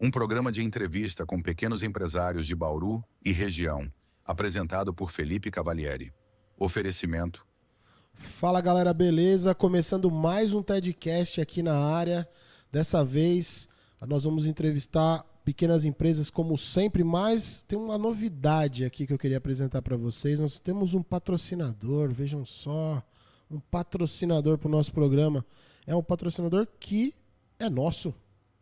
Um programa de entrevista com pequenos empresários de Bauru e região, apresentado por Felipe Cavalieri. Oferecimento. Fala galera, beleza? Começando mais um TEDcast aqui na área. Dessa vez nós vamos entrevistar pequenas empresas como sempre, mas tem uma novidade aqui que eu queria apresentar para vocês. Nós temos um patrocinador, vejam só, um patrocinador para o nosso programa. É um patrocinador que é nosso,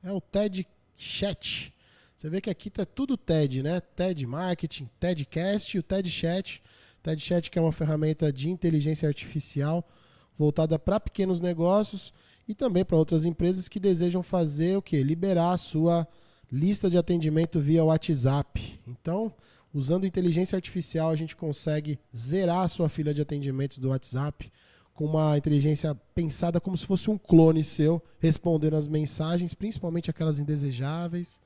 é o TED Chat. Você vê que aqui tá tudo TED, né? TED Marketing, TEDcast e o TED Chat. TED Chat, que é uma ferramenta de inteligência artificial voltada para pequenos negócios e também para outras empresas que desejam fazer o quê? Liberar a sua lista de atendimento via WhatsApp. Então, usando inteligência artificial, a gente consegue zerar a sua fila de atendimentos do WhatsApp com uma inteligência pensada como se fosse um clone seu, respondendo as mensagens, principalmente aquelas indesejáveis,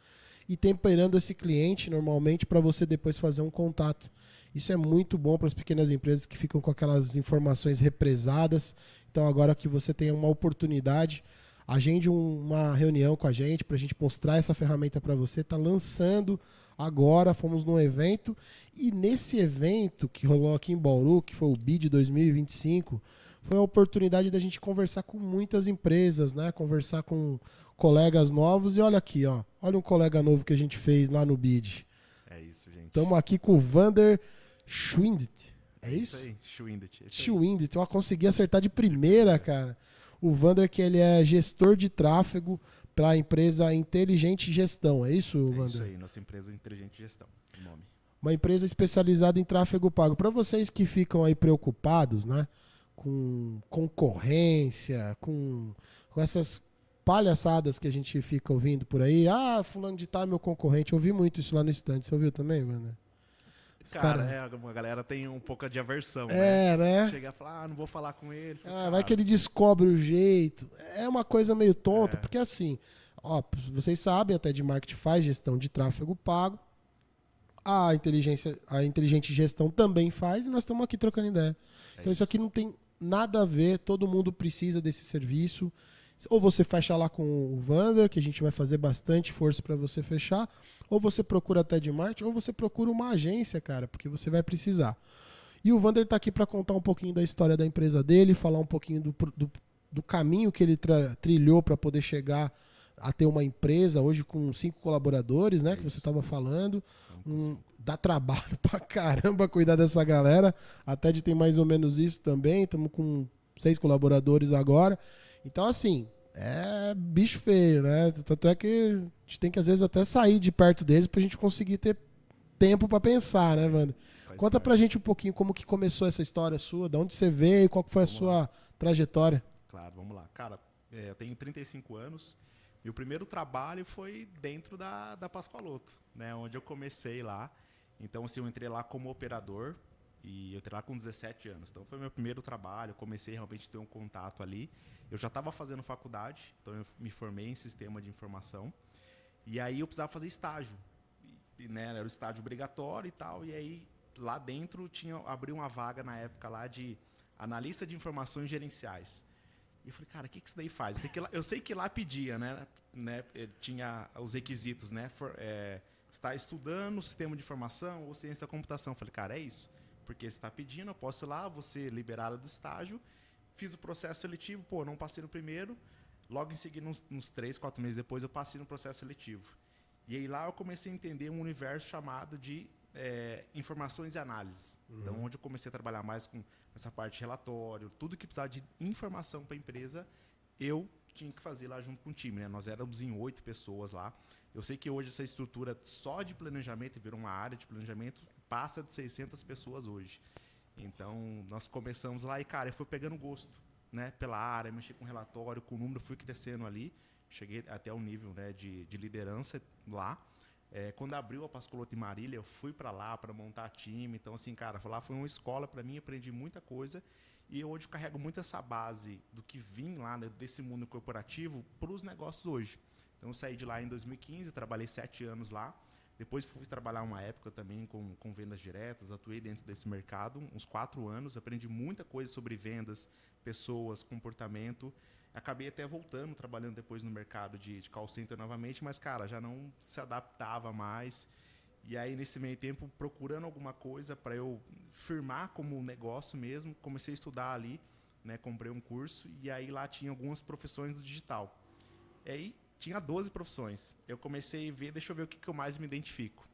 e temperando esse cliente normalmente para você depois fazer um contato. Isso é muito bom para as pequenas empresas que ficam com aquelas informações represadas. Então, agora que você tem uma oportunidade, agende uma reunião com a gente para a gente mostrar essa ferramenta para você. Está lançando agora, fomos num evento. E nesse evento que rolou aqui em Bauru, que foi o BID 2025, foi a oportunidade da gente conversar com muitas empresas, né? Conversar com colegas novos. E olha aqui, ó, olha um colega novo que a gente fez lá no BID. É isso, gente. Estamos aqui com o Vander Schwindt. É isso? Aí, Schwindt. Schwindt. Eu consegui acertar de primeira, cara. O Vander, que ele é gestor de tráfego para a empresa Inteligente Gestão. É isso, Vander? É isso aí, nossa empresa Inteligente Gestão, o nome. Uma empresa especializada em tráfego pago. Para vocês que ficam aí preocupados, né, com concorrência, com essas palhaçadas que a gente fica ouvindo por aí. Ah, fulano de tal é meu concorrente. Eu ouvi muito isso lá no stand. Você ouviu também, Vander? Cara, a galera tem um pouco de aversão, né? Chega a falar, não vou falar com ele. Vai que ele descobre o jeito. É uma coisa meio tonta, porque assim, ó, vocês sabem, até de marketing faz gestão de tráfego pago. A inteligente gestão também faz e nós estamos aqui trocando ideia. Então isso aqui não tem nada a ver, todo mundo precisa desse serviço. Ou você fecha lá com o Vander, que a gente vai fazer bastante força para você fechar, ou você procura a TED Marketing, ou você procura uma agência, cara, porque você vai precisar. E o Vander está aqui para contar um pouquinho da história da empresa dele, falar um pouquinho do caminho que ele trilhou para poder chegar a ter uma empresa hoje com 5 colaboradores, né, que você estava falando. Dá trabalho pra caramba cuidar dessa galera. A TED tem mais ou menos isso também, estamos com 6 colaboradores agora. Então, assim, é bicho feio, né? Tanto é que a gente tem que, às vezes, até sair de perto deles pra gente conseguir ter tempo pra pensar, né, mano? Conta pra gente um pouquinho como que começou essa história sua, de onde você veio, qual que foi a sua trajetória. Claro, vamos lá. Cara, eu tenho 35 anos e o primeiro trabalho foi dentro da Pascoaloto, né? Onde eu comecei lá. Então, assim, eu entrei lá como operador. E eu entrei lá com 17 anos. Então foi meu primeiro trabalho, comecei realmente a ter um contato ali. Eu já estava fazendo faculdade, então eu me formei em sistema de informação. E aí eu precisava fazer estágio. Né, era o estágio obrigatório e tal. E aí lá dentro abriu uma vaga na época lá de analista de informações gerenciais. E eu falei, cara, o que isso daí faz? Eu sei que lá pedia, né? Tinha os requisitos, né? Está estudando sistema de informação ou ciência da computação. Eu falei, cara, é isso. Porque você está pedindo, eu posso ir lá, você liberado do estágio, fiz o processo seletivo, não passei no primeiro, logo em seguida, uns 3, 4 meses depois, eu passei no processo seletivo. E aí lá eu comecei a entender um universo chamado de informações e análise. Então, onde eu comecei a trabalhar mais com essa parte de relatório, tudo que precisava de informação para a empresa, eu tinha que fazer lá junto com o time, né? Nós éramos em 8 pessoas lá. Eu sei que hoje essa estrutura só de planejamento, virou uma área de planejamento, passa de 600 pessoas hoje. Então, nós começamos lá e, cara, eu fui pegando gosto, né, pela área, mexi com relatório, com o número, fui crescendo ali, cheguei até o nível, né, de liderança lá. Quando abriu a Pascoaloto em Marília, eu fui para lá para montar time. Então, assim, cara, lá foi uma escola para mim, aprendi muita coisa. E hoje eu carrego muito essa base do que vim lá, né, desse mundo corporativo para os negócios hoje. Então, eu saí de lá em 2015, trabalhei 7 anos lá. Depois fui trabalhar uma época também com vendas diretas, atuei dentro desse mercado, uns 4 anos, aprendi muita coisa sobre vendas, pessoas, comportamento. Acabei até voltando, trabalhando depois no mercado de call center novamente, mas, cara, já não se adaptava mais. E aí, nesse meio tempo, procurando alguma coisa para eu firmar como um negócio mesmo, comecei a estudar ali, né? Comprei um curso e aí lá tinha algumas profissões do digital. E aí tinha 12 profissões. Eu comecei a ver, deixa eu ver o que eu mais me identifico.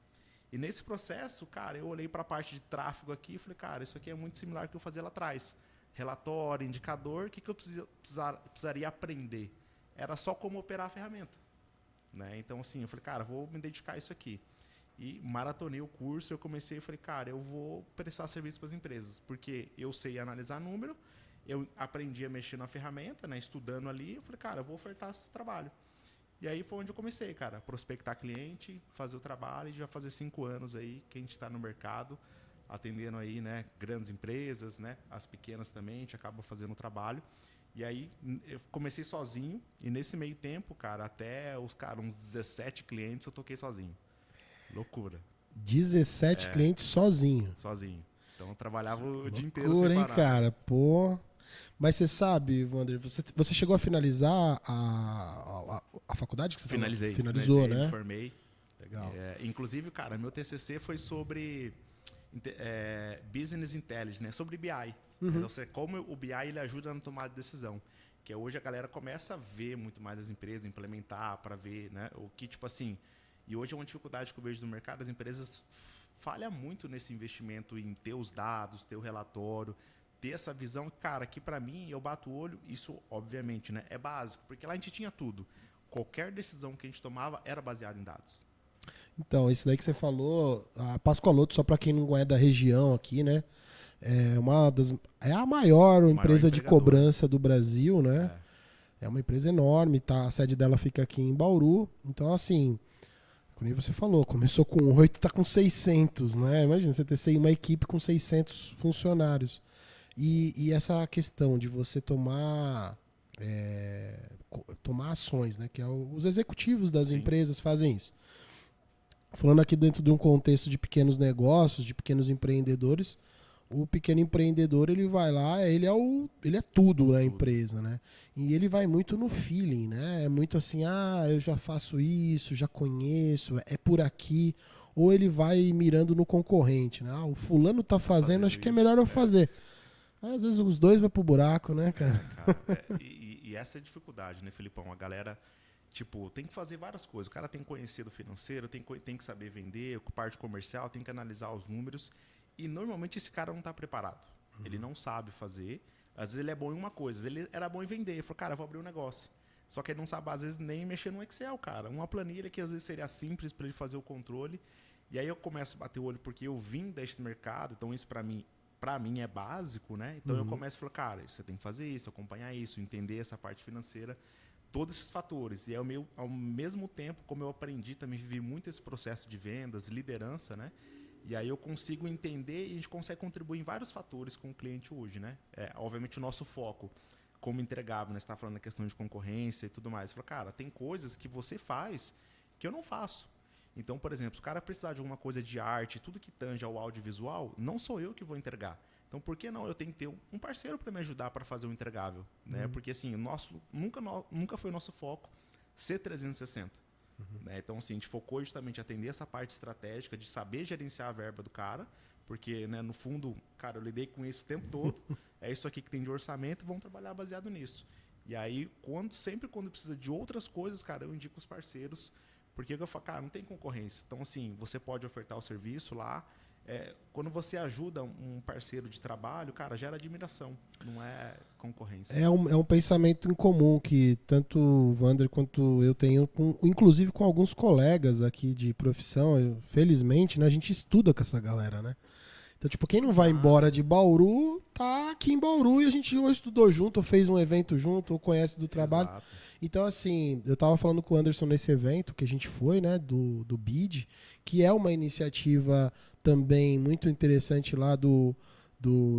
E nesse processo, cara, eu olhei para a parte de tráfego aqui e falei, cara, isso aqui é muito similar ao que eu fazia lá atrás. Relatório, indicador, o que eu precisaria aprender? Era só como operar a ferramenta. Né? Então, assim, eu falei, cara, vou me dedicar a isso aqui. E maratonei o curso, eu comecei e falei, cara, eu vou prestar serviço para as empresas, porque eu sei analisar número, eu aprendi a mexer na ferramenta, né, estudando ali, eu falei, cara, eu vou ofertar esse trabalho. E aí foi onde eu comecei, cara, prospectar cliente, fazer o trabalho, e já fazer 5 anos aí que a gente está no mercado, atendendo aí, né, grandes empresas, né, as pequenas também, a gente acaba fazendo o trabalho. E aí eu comecei sozinho, e nesse meio tempo, cara, até uns 17 clientes eu toquei sozinho. Loucura. 17 clientes sozinho. Sozinho. Então eu trabalhava o dia inteiro Loucura, sem hein, parar. cara? Pô. Mas você sabe, Wander, você chegou a finalizar a faculdade que você finalizou, né? Me formei. Legal. Inclusive, cara, meu TCC foi sobre Business Intelligence, né? Sobre BI. Então, como o BI ele ajuda na tomada de decisão. Que hoje a galera começa a ver muito mais as empresas, implementar para ver, né? O que, tipo assim... E hoje é uma dificuldade que eu vejo no mercado, as empresas falham muito nesse investimento em ter os dados, ter o relatório, ter essa visão. Cara, que para mim, eu bato o olho, isso obviamente, né, é básico, porque lá a gente tinha tudo. Qualquer decisão que a gente tomava era baseada em dados. Então, isso daí que você falou, a Pascoaloto, só para quem não é da região aqui, né, é a maior empresa de cobrança do Brasil, né? É uma empresa enorme, tá? A sede dela fica aqui em Bauru. Então, assim... Como você falou, começou com 8, tá com 600, né? Imagina você ter uma equipe com 600 funcionários. E essa questão de você tomar ações, né? Que os executivos das empresas fazem isso. Falando aqui dentro de um contexto de pequenos negócios, de pequenos empreendedores, o pequeno empreendedor, ele vai lá, ele é tudo na empresa, né? E ele vai muito no feeling, né? É muito assim, eu já faço isso, já conheço, é por aqui. Ou ele vai mirando no concorrente, né? O fulano tá fazendo, acho que é melhor eu fazer. Aí, às vezes os dois vão pro buraco, né, cara? E essa é a dificuldade, né, Felipão? A galera, tipo, tem que fazer várias coisas. O cara tem que conhecer do financeiro, tem que saber vender, parte comercial, tem que analisar os números. E normalmente esse cara não está preparado. Ele não sabe fazer. Às vezes ele é bom em uma coisa. Ele era bom em vender. Ele falou, cara, eu vou abrir um negócio. Só que ele não sabe, às vezes, nem mexer no Excel, cara. Uma planilha que às vezes seria simples para ele fazer o controle. E aí eu começo a bater o olho porque eu vim desse mercado. Então isso para mim é básico, né? Então eu começo a falar, cara, você tem que fazer isso, acompanhar isso, entender essa parte financeira. Todos esses fatores. E ao mesmo tempo, como eu aprendi, também vivi muito esse processo de vendas, liderança, né? E aí eu consigo entender e a gente consegue contribuir em vários fatores com o cliente hoje, né? Obviamente o nosso foco como entregável, né? Você está falando da questão de concorrência e tudo mais. Você fala, cara, tem coisas que você faz que eu não faço. Então, por exemplo, se o cara precisar de alguma coisa de arte, tudo que tange ao audiovisual, não sou eu que vou entregar. Então, por que não eu tenho que ter um parceiro para me ajudar para fazer o entregável? Né? Porque assim, nunca foi o nosso foco ser 360. Né? Então, assim, a gente focou justamente em atender essa parte estratégica de saber gerenciar a verba do cara, porque, né, no fundo, cara, eu lidei com isso o tempo todo, é isso aqui que tem de orçamento, vamos trabalhar baseado nisso. E aí, sempre quando precisa de outras coisas, cara, eu indico os parceiros, porque eu falo, cara, não tem concorrência. Então, assim, você pode ofertar o serviço lá, quando você ajuda um parceiro de trabalho, cara, gera admiração, não é concorrência. É um pensamento em comum que tanto o Wander quanto eu tenho, inclusive com alguns colegas aqui de profissão. Felizmente, né, a gente estuda com essa galera, né? Então, tipo, quem não vai embora de Bauru, tá aqui em Bauru e a gente ou estudou junto, ou fez um evento junto, ou conhece do trabalho. Exato. Então, assim, eu tava falando com o Anderson nesse evento que a gente foi, né, do BID, que é uma iniciativa também muito interessante lá do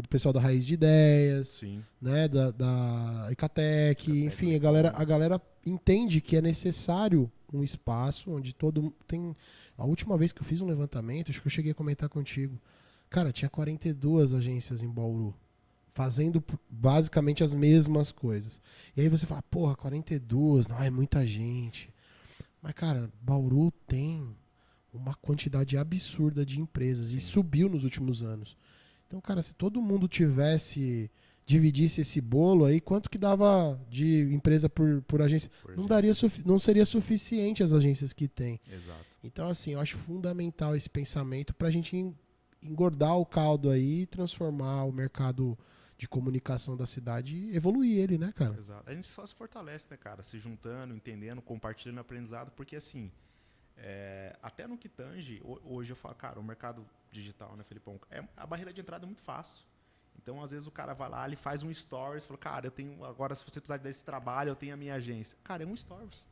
pessoal da Raiz de Ideias, Sim. né, da Icatec, enfim, a galera entende que é necessário um espaço onde todo mundo tem... A última vez que eu fiz um levantamento, acho que eu cheguei a comentar contigo, cara, tinha 42 agências em Bauru fazendo basicamente as mesmas coisas. E aí você fala, porra, 42, não, é muita gente. Mas, cara, Bauru tem uma quantidade absurda de empresas e subiu nos últimos anos. Então, cara, se todo mundo dividisse esse bolo aí, quanto que dava de empresa por agência? Não seria suficiente as agências que tem. Exato. Então, assim, eu acho fundamental esse pensamento pra gente engordar o caldo aí e transformar o mercado de comunicação da cidade e evoluir ele, né, cara? Exato. A gente só se fortalece, né, cara? Se juntando, entendendo, compartilhando aprendizado, porque assim, até no que tange, hoje eu falo, cara, o mercado digital, né, Felipão, a barreira de entrada é muito fácil. Então, às vezes, o cara vai lá, ele faz um stories, fala, cara, eu tenho, agora se você precisar desse trabalho, eu tenho a minha agência. Cara, é um stories.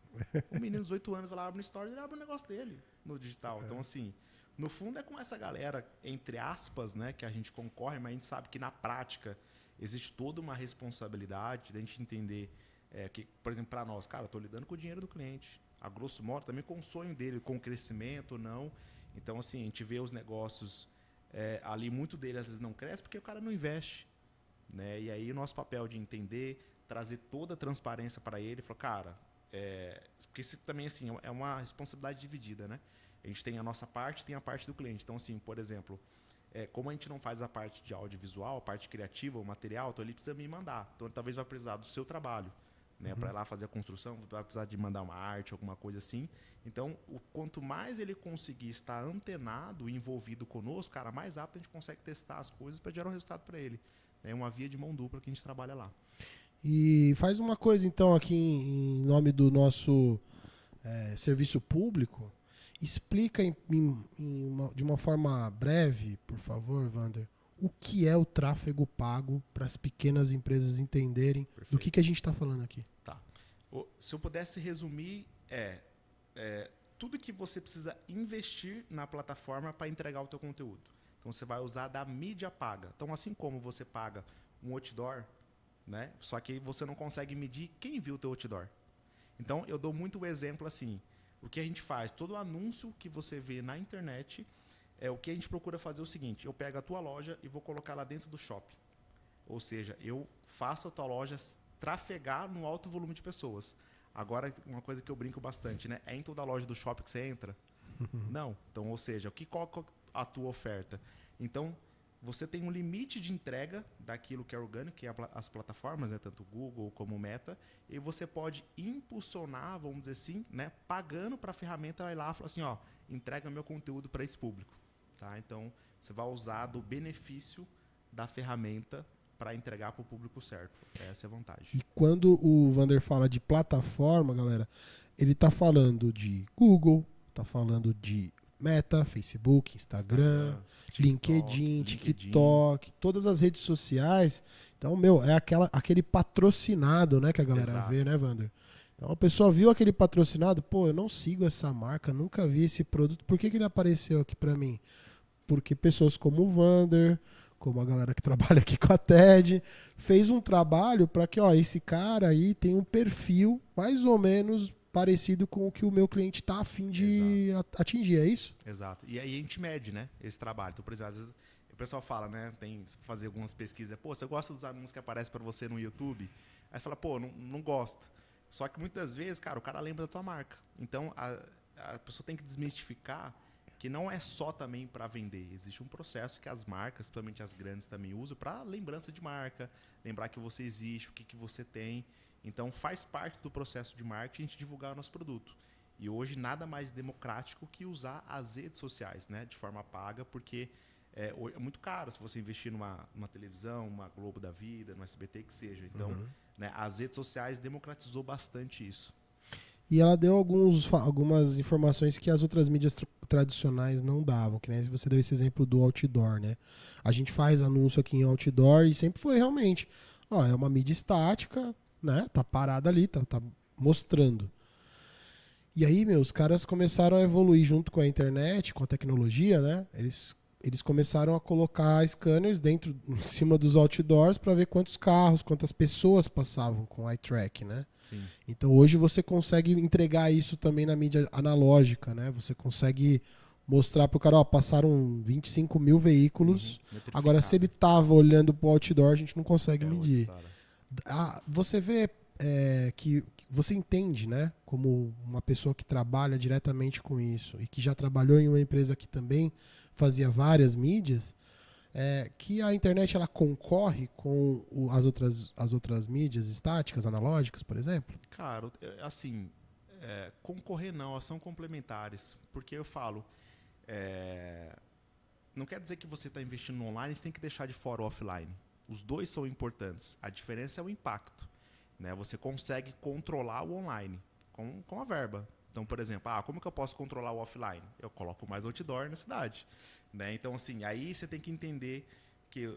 Um menino de 18 anos vai lá, abre um stories, ele abre um negócio dele no digital. Então, assim, no fundo é com essa galera, entre aspas, né, que a gente concorre, mas a gente sabe que na prática existe toda uma responsabilidade de a gente entender que, por exemplo, para nós, cara, eu estou lidando com o dinheiro do cliente, a grosso modo, também com o sonho dele, com o crescimento ou não. Então, assim, a gente vê os negócios ali, muito dele às vezes não cresce porque o cara não investe. Né? E aí o nosso papel de entender, trazer toda a transparência para ele, falar, cara, porque isso também assim, é uma responsabilidade dividida, né? A gente tem a nossa parte, tem a parte do cliente. Então, assim, por exemplo, como a gente não faz a parte de audiovisual, a parte criativa, o material, então ele precisa me mandar. Então ele talvez vai precisar do seu trabalho, né, para ir lá fazer a construção, vai precisar de mandar uma arte, alguma coisa assim. Então, quanto mais ele conseguir estar antenado, envolvido conosco, cara, mais rápido a gente consegue testar as coisas para gerar um resultado para ele. É uma via de mão dupla que a gente trabalha lá. E faz uma coisa, então, aqui em nome do nosso serviço público. Explica de uma forma breve, por favor, Wander, o que é o tráfego pago para as pequenas empresas entenderem. Perfeito. Do que a gente está falando aqui. Tá. Se eu pudesse resumir, tudo que você precisa investir na plataforma para entregar o teu conteúdo. Então, você vai usar da mídia paga. Então, assim como você paga um outdoor, né, só que você não consegue medir quem viu o teu outdoor. Então, eu dou muito o exemplo assim. O que a gente faz? Todo anúncio que você vê na internet, o que a gente procura fazer é o seguinte, eu pego a tua loja e vou colocar lá dentro do shopping. Ou seja, eu faço a tua loja trafegar no alto volume de pessoas. Agora, uma coisa que eu brinco bastante, né? É em toda loja do shopping que você entra? Não. Então, ou seja, qual é a tua oferta? Então, você tem um limite de entrega daquilo que é orgânico, que é as plataformas, né, tanto Google como o Meta, e você pode impulsionar, vamos dizer assim, né, pagando para a ferramenta ir lá e falar assim, ó, entrega meu conteúdo para esse público. Tá? Então, você vai usar do benefício da ferramenta para entregar para o público certo. Essa é a vantagem. E quando o Wander fala de plataforma, galera, ele está falando de Google, está falando de Meta, Facebook, Instagram, LinkedIn, TikTok, todas as redes sociais. Então, é aquele patrocinado, né, que a galera vê, né, Wander? Então, a pessoa viu aquele patrocinado, pô, eu não sigo essa marca, nunca vi esse produto, por que ele apareceu aqui pra mim? Porque pessoas como o Wander, como a galera que trabalha aqui com a TED, fez um trabalho para que, ó, esse cara aí tem um perfil mais ou menos parecido com o que o meu cliente está a fim de atingir, é isso? Exato. E aí a gente mede, né, esse trabalho. Então, por exemplo, às vezes o pessoal fala, né, tem que fazer algumas pesquisas, pô, você gosta dos anúncios que aparecem para você no YouTube? Aí fala, pô, não gosto. Só que muitas vezes, cara, o cara lembra da tua marca. Então, a pessoa tem que desmistificar que não é só também para vender. Existe um processo que as marcas, principalmente as grandes, também usam para lembrança de marca, lembrar que você existe, o que você tem. Então, faz parte do processo de marketing a gente divulgar o nosso produto. E hoje, nada mais democrático que usar as redes sociais, né, de forma paga, porque é muito caro se você investir numa televisão, uma Globo da vida, no SBT, que seja. Então, né, as redes sociais democratizou bastante isso. E ela deu algumas informações que as outras mídias tradicionais não davam, que, né, você deu esse exemplo do outdoor, né? A gente faz anúncio aqui em outdoor e sempre foi realmente, ó, é uma mídia estática, né? Tá parada ali, tá mostrando. E aí, os caras começaram a evoluir junto com a internet, com a tecnologia, né? Eles começaram a colocar scanners em cima dos outdoors para ver quantos carros, quantas pessoas passavam com eye track, né? Sim. Então hoje você consegue entregar isso também na mídia analógica, né? Você consegue mostrar pro cara, ó, passaram 25 mil veículos. Metrificado. Agora, se ele tava olhando pro outdoor, a gente não consegue outra medir. história. Você vê que você entende, né, como uma pessoa que trabalha diretamente com isso e que já trabalhou em uma empresa que também fazia várias mídias, que a internet ela concorre com as outras mídias estáticas, analógicas, por exemplo? Cara, assim, concorrer não, elas são complementares. Porque eu falo, não quer dizer que você está investindo no online, você tem que deixar de fora o offline. Os dois são importantes. A diferença é o impacto. Né? Você consegue controlar o online com a verba. Então, por exemplo, como que eu posso controlar o offline? Eu coloco mais outdoor na cidade. Né? Então, assim, aí você tem que entender que...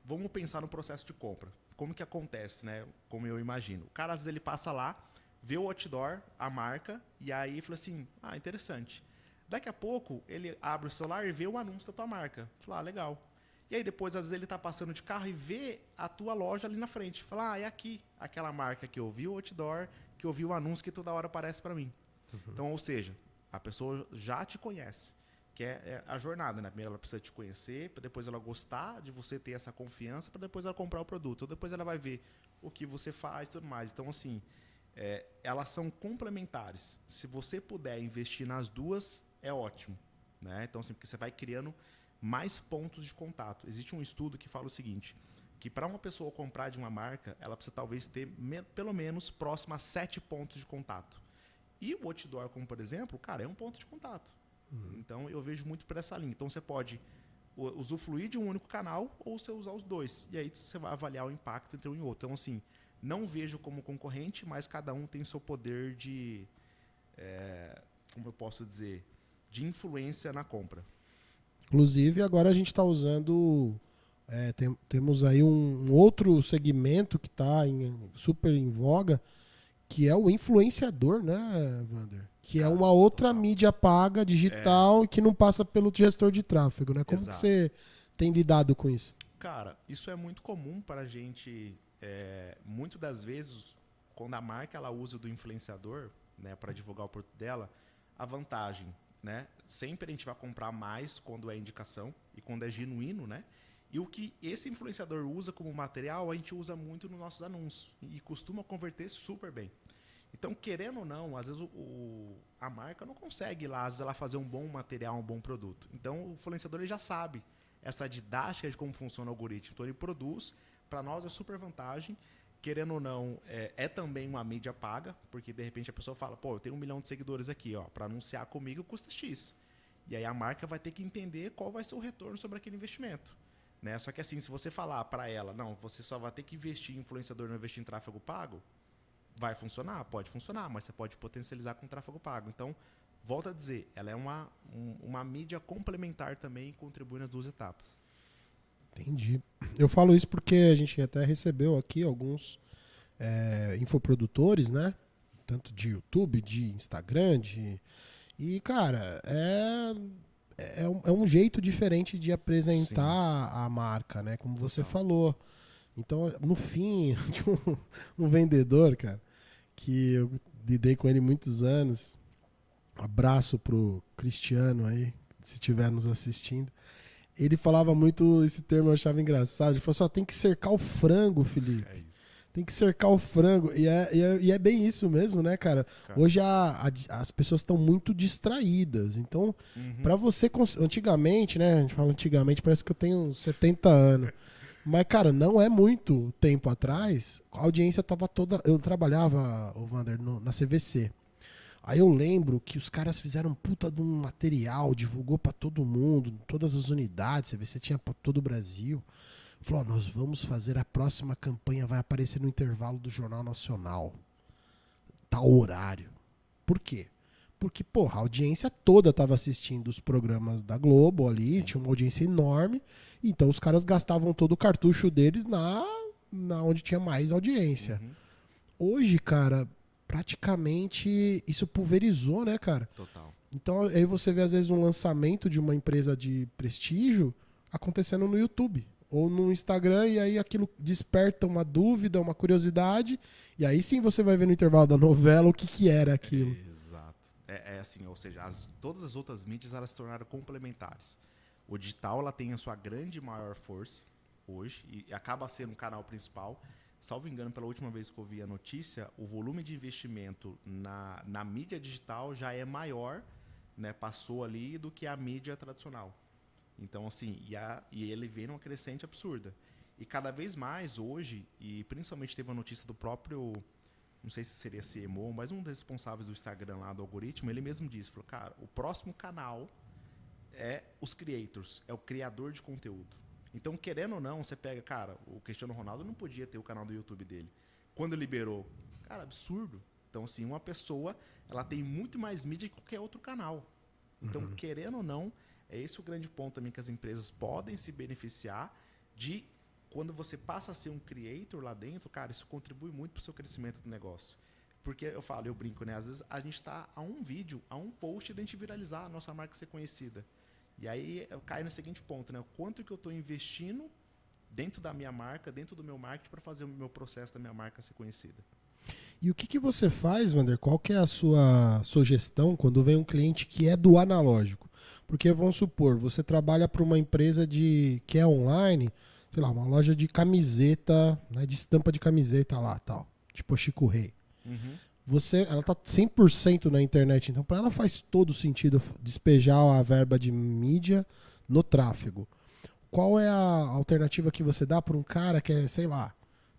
vamos pensar no processo de compra. Como que acontece, né? Como eu imagino. O cara, às vezes, ele passa lá, vê o outdoor, a marca, e aí fala assim, interessante. Daqui a pouco, ele abre o celular e vê o anúncio da tua marca. Fala, legal. E aí depois, às vezes, ele está passando de carro e vê a tua loja ali na frente. Fala, é aqui, aquela marca que eu vi o outdoor, que eu vi o anúncio que toda hora aparece para mim. Uhum. Então, ou seja, a pessoa já te conhece, que é a jornada, né? Primeiro ela precisa te conhecer, para depois ela gostar de você ter essa confiança, para depois ela comprar o produto. Ou depois ela vai ver o que você faz e tudo mais. Então, assim, elas são complementares. Se você puder investir nas duas, é ótimo. Né? Então, assim, porque você vai criando mais pontos de contato. Existe um estudo que fala o seguinte, que para uma pessoa comprar de uma marca, ela precisa talvez ter pelo menos próximo a 7 pontos de contato. E o outdoor, como por exemplo, cara, é um ponto de contato. Então eu vejo muito por essa linha. Então você pode usufruir de um único canal ou você usar os dois. E aí você vai avaliar o impacto entre um e outro. Então, assim, não vejo como concorrente, mas cada um tem seu poder de, como eu posso dizer, de influência na compra. Inclusive, agora a gente está usando... temos aí um outro segmento que está super em voga, que é o influenciador, né, Wander? Que é uma outra mídia paga, digital, que não passa pelo gestor de tráfego, né? Como que você tem lidado com isso? Cara, isso é muito comum para a gente. Muitas das vezes, quando a marca ela usa do influenciador, né, para divulgar o produto dela, a vantagem, né? Sempre a gente vai comprar mais quando é indicação e quando é genuíno, né? E o que esse influenciador usa como material, a gente usa muito nos nossos anúncios e costuma converter super bem. Então, querendo ou não, às vezes a marca não consegue lá, às vezes ela fazer um bom material, um bom produto. Então, o influenciador ele já sabe essa didática de como funciona o algoritmo. Então, ele produz, para nós é super vantagem. Querendo ou não, é também uma mídia paga, porque de repente a pessoa fala, eu tenho 1 milhão de seguidores aqui, para anunciar comigo custa X. E aí a marca vai ter que entender qual vai ser o retorno sobre aquele investimento. Né? Só que assim, se você falar para ela, não, você só vai ter que investir em influenciador, não investir em tráfego pago, vai funcionar? Pode funcionar, mas você pode potencializar com tráfego pago. Então, volto a dizer, ela é uma mídia complementar também e contribui nas duas etapas. Entendi. Eu falo isso porque a gente até recebeu aqui alguns infoprodutores, né? Tanto de YouTube, de Instagram, E, cara, é um jeito diferente de apresentar a marca, né? Como você falou. Então, no fim, tinha um vendedor, cara, que eu lidei com ele muitos anos. Abraço pro Cristiano aí, se estiver nos assistindo. Ele falava muito esse termo, eu achava engraçado. Ele falou assim, tem que cercar o frango, Felipe. É isso. Tem que cercar o frango. E é bem isso mesmo, né, cara? Hoje as pessoas estão muito distraídas. Então, pra você... Antigamente, né? A gente fala antigamente, parece que eu tenho 70 anos. Mas, cara, não é muito tempo atrás. A audiência tava toda... Eu trabalhava, Wander, na CVC. Aí eu lembro que os caras fizeram puta de um material, divulgou pra todo mundo, todas as unidades, CVC tinha pra todo o Brasil. Falou, nós vamos fazer a próxima campanha, vai aparecer no intervalo do Jornal Nacional. Tal horário. Por quê? Porque, porra, a audiência toda tava assistindo os programas da Globo ali, tinha uma audiência enorme, então os caras gastavam todo o cartucho deles na onde tinha mais audiência. Hoje, cara, praticamente isso pulverizou, né, cara? Total. Então aí você vê às vezes um lançamento de uma empresa de prestígio acontecendo no YouTube ou no Instagram, e aí aquilo desperta uma dúvida, uma curiosidade, e aí sim você vai ver no intervalo da novela o que era aquilo. Exato. assim, ou seja, todas as outras mídias elas se tornaram complementares. O digital ela tem a sua grande maior força hoje e acaba sendo um canal principal. Salvo engano, pela última vez que eu vi a notícia, o volume de investimento na mídia digital já é maior, né, passou ali, do que a mídia tradicional. Então, assim, e ele vem numa crescente absurda. E cada vez mais hoje, e principalmente teve a notícia do próprio, não sei se seria CMO, mas um dos responsáveis do Instagram lá, do algoritmo, ele mesmo disse, falou, cara, o próximo canal é os creators, é o criador de conteúdo. Então, querendo ou não, você pega, cara, o Cristiano Ronaldo não podia ter o canal do YouTube dele. Quando liberou, cara, absurdo. Então, assim, uma pessoa, ela tem muito mais mídia que qualquer outro canal. Então, querendo ou não, é esse o grande ponto também que as empresas podem se beneficiar de quando você passa a ser um creator lá dentro, cara, isso contribui muito para o seu crescimento do negócio. Porque eu brinco, né? Às vezes a gente está a um vídeo, a um post de a gente viralizar, a nossa marca ser conhecida. E aí eu caio no seguinte ponto, né? O quanto que eu estou investindo dentro da minha marca, dentro do meu marketing, para fazer o meu processo da minha marca ser conhecida. E o que você faz, Wander? Qual que é a sua sugestão quando vem um cliente que é do analógico? Porque, vamos supor, você trabalha para uma empresa que é online, sei lá, uma loja de camiseta, né, de estampa de camiseta lá, tal, tipo Chico Rei. Ela tá 100% na internet, então para ela faz todo sentido despejar a verba de mídia no tráfego. Qual é a alternativa que você dá para um cara que é, sei lá,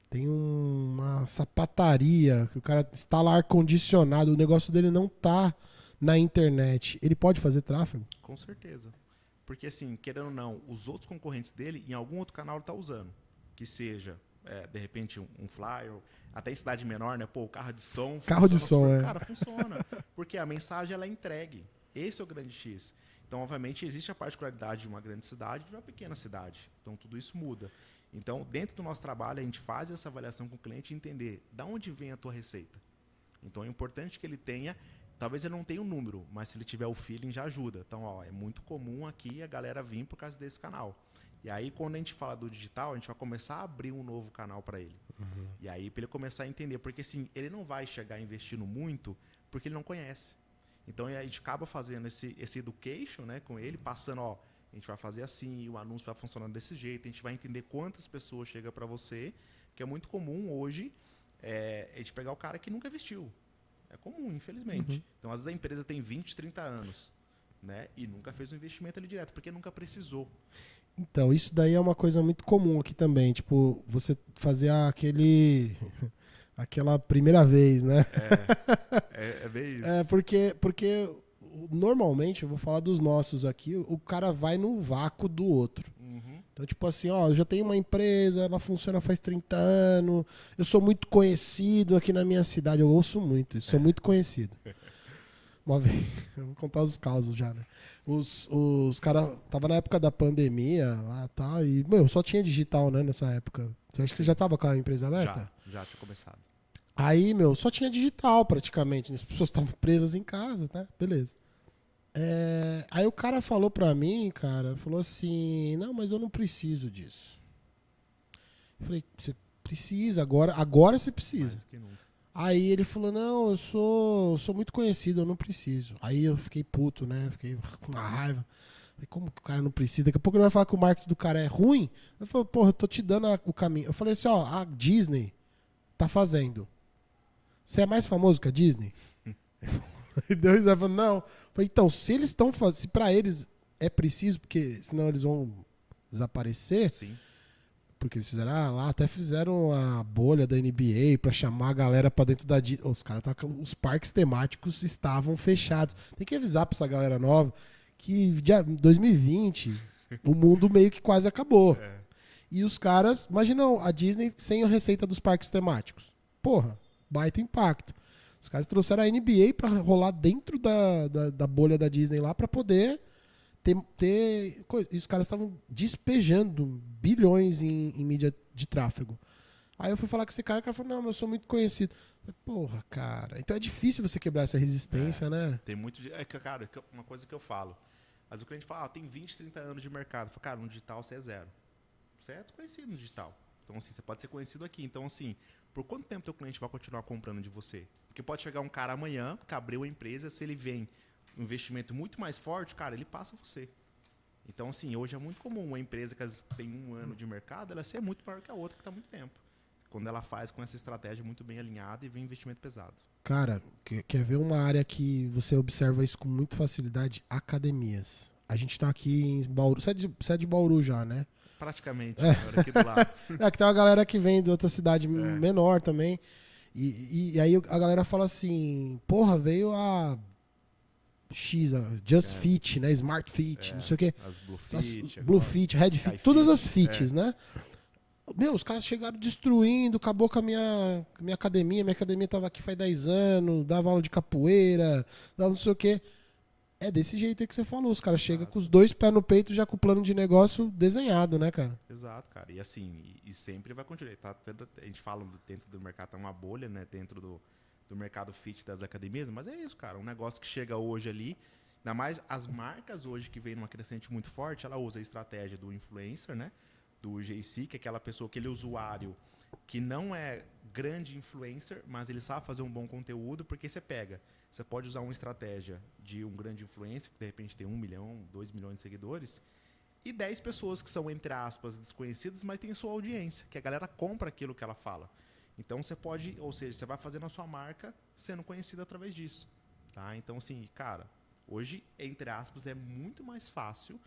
tem uma sapataria, que o cara instala ar-condicionado, o negócio dele não tá na internet. Ele pode fazer tráfego? Com certeza. Porque, assim, querendo ou não, os outros concorrentes dele, em algum outro canal ele está usando. Que seja, de repente, um flyer, até em cidade menor, né? Pô, o carro de som. Carro de som, super, é. Cara, funciona. Porque a mensagem ela é entregue. Esse é o grande X. Então, obviamente, existe a particularidade de uma grande cidade e de uma pequena cidade. Então, tudo isso muda. Então, dentro do nosso trabalho, a gente faz essa avaliação com o cliente e entender de onde vem a tua receita. Então, é importante que ele tenha, talvez ele não tenha um número, mas se ele tiver o feeling, já ajuda. Então, ó, é muito comum aqui a galera vir por causa desse canal. E aí, quando a gente fala do digital, a gente vai começar a abrir um novo canal para ele. E aí, para ele começar a entender. Porque, assim, ele não vai chegar investindo muito porque ele não conhece. Então, a gente acaba fazendo esse education, né, com ele, passando, ó, a gente vai fazer assim, o anúncio vai funcionar desse jeito, a gente vai entender quantas pessoas chegam para você, que é muito comum hoje a gente pegar o cara que nunca vestiu. É comum, infelizmente. Então, às vezes a empresa tem 20, 30 anos, né, e nunca fez um investimento ali direto, porque nunca precisou. Então, isso daí é uma coisa muito comum aqui também. Tipo, você fazer aquela primeira vez, né? É bem isso. Porque normalmente, eu vou falar dos nossos aqui, o cara vai no vácuo do outro. Então, tipo assim, ó, eu já tenho uma empresa, ela funciona faz 30 anos, eu sou muito conhecido aqui na minha cidade, eu ouço muito, sou muito conhecido. Uma vez, eu vou contar os causos já, né? Os caras, tava na época da pandemia lá e tal, e, meu, só tinha digital, né, nessa época. Você acha que você já tava com a empresa aberta? Já tinha começado. Aí, meu, só tinha digital praticamente, né? As pessoas estavam presas em casa, né? Beleza. Aí o cara falou pra mim, cara, falou assim, não, mas eu não preciso disso. Eu falei, você precisa, agora você precisa. Mais que nunca. Aí ele falou, não, eu sou muito conhecido, eu não preciso. Aí eu fiquei puto, né? Fiquei com uma raiva. Falei, como que o cara não precisa? Daqui a pouco ele vai falar que o marketing do cara é ruim. Eu falei, porra, eu tô te dando o caminho. Eu falei assim, ó, a Disney tá fazendo. Você é mais famoso que a Disney? Ele deu risada e falou, não. Eu falei, então, se eles estão fazendo, se pra eles é preciso, porque senão eles vão desaparecer, Sim. porque eles fizeram, lá até fizeram a bolha da NBA pra chamar a galera pra dentro da Disney. Os caras, os parques temáticos estavam fechados. Tem que avisar pra essa galera nova que 2020 o mundo meio que quase acabou. E os caras, imagina a Disney sem a receita dos parques temáticos. Porra, baita impacto. Os caras trouxeram a NBA pra rolar dentro da bolha da Disney lá pra poder ter coisa. E os caras estavam despejando bilhões em mídia de tráfego. Aí eu fui falar com esse cara, o cara falou, não, mas eu sou muito conhecido. Eu falei, porra, cara. Então é difícil você quebrar essa resistência, né? Tem muito... cara, uma coisa que eu falo. Mas o cliente fala, tem 20, 30 anos de mercado. Eu falo, cara, no digital você é zero. Você é desconhecido no digital. Então, assim, você pode ser conhecido aqui. Então, assim, por quanto tempo teu cliente vai continuar comprando de você? Porque pode chegar um cara amanhã, que abriu a empresa, se ele vem um investimento muito mais forte, cara, ele passa você. Então, assim, hoje é muito comum uma empresa que tem 1 ano de mercado, ela ser muito maior que a outra que está há muito tempo. Quando ela faz com essa estratégia muito bem alinhada e vem investimento pesado. Cara, quer ver uma área que você observa isso com muita facilidade? Academias. A gente tá aqui em Bauru. Você é de Bauru já, né? Praticamente, agora aqui do lado. É que tem uma galera que vem de outra cidade menor também. E aí a galera fala assim, porra, veio a X, a Just Fit, né? Smart Fit, não sei o quê. As Blue Fit. Blue Fit, Red Fit, todas as fits, né? Meu, os caras chegaram destruindo, acabou com a minha academia. Minha academia tava aqui faz 10 anos, dava aula de capoeira, dava não sei o quê. É desse jeito aí que você falou. Os caras chegam com os 2 pés no peito, já com o plano de negócio desenhado, né, cara? Exato, cara. E assim, e sempre vai continuar. Tá, a gente fala dentro do mercado, tá uma bolha, né? Dentro do mercado fit das academias, mas é isso, cara. Um negócio que chega hoje ali, ainda mais as marcas hoje que vem numa crescente muito forte, ela usa a estratégia do influencer, né? Do GC, que é aquela pessoa, aquele usuário que não é grande influencer, mas ele sabe fazer um bom conteúdo, porque você pode usar uma estratégia de um grande influencer, que de repente tem 1 milhão, 2 milhões de seguidores, e 10 pessoas que são, entre aspas, desconhecidas, mas tem sua audiência, que a galera compra aquilo que ela fala. Então você pode, ou seja, você vai fazendo a sua marca sendo conhecida através disso. Tá? Então, assim, cara, hoje, entre aspas, é muito mais fácil